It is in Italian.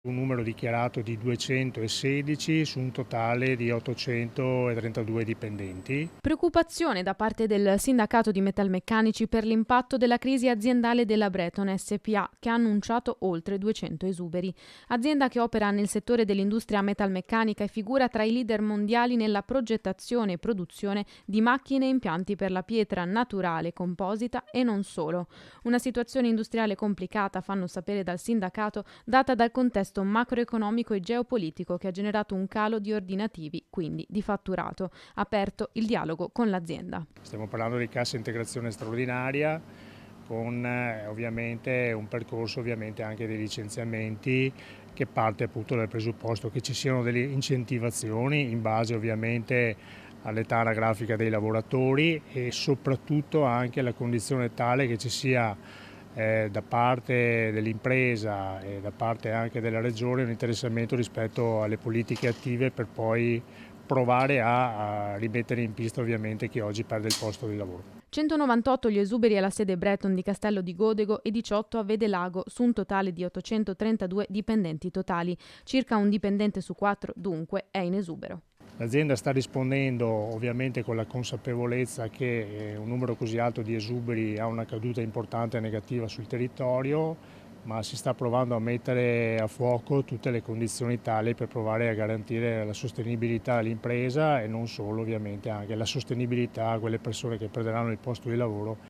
Un numero dichiarato di 216 su un totale di 832 dipendenti. Preoccupazione da parte del sindacato di metalmeccanici per l'impatto della crisi aziendale della Breton SPA, che ha annunciato oltre 200 esuberi. Azienda che opera nel settore dell'industria metalmeccanica e figura tra i leader mondiali nella progettazione e produzione di macchine e impianti per la pietra naturale, composita e non solo. Una situazione industriale complicata, fanno sapere dal sindacato, data dal contesto macroeconomico e geopolitico che ha generato un calo di ordinativi, quindi di fatturato. Aperto il dialogo con l'azienda. Stiamo parlando di cassa integrazione straordinaria con ovviamente un percorso ovviamente anche dei licenziamenti che parte appunto dal presupposto che ci siano delle incentivazioni in base ovviamente all'età anagrafica dei lavoratori e soprattutto anche alla condizione tale che ci sia da parte dell'impresa e da parte anche della regione un interessamento rispetto alle politiche attive per poi provare a rimettere in pista ovviamente chi oggi perde il posto di lavoro. 198 gli esuberi alla sede Breton di Castello di Godego e 18 a Vedelago, su un totale di 832 dipendenti totali. Circa un dipendente su 4, dunque, è in esubero. L'azienda sta rispondendo ovviamente con la consapevolezza che un numero così alto di esuberi ha una caduta importante e negativa sul territorio, ma si sta provando a mettere a fuoco tutte le condizioni tali per provare a garantire la sostenibilità all'impresa e non solo ovviamente anche la sostenibilità a quelle persone che perderanno il posto di lavoro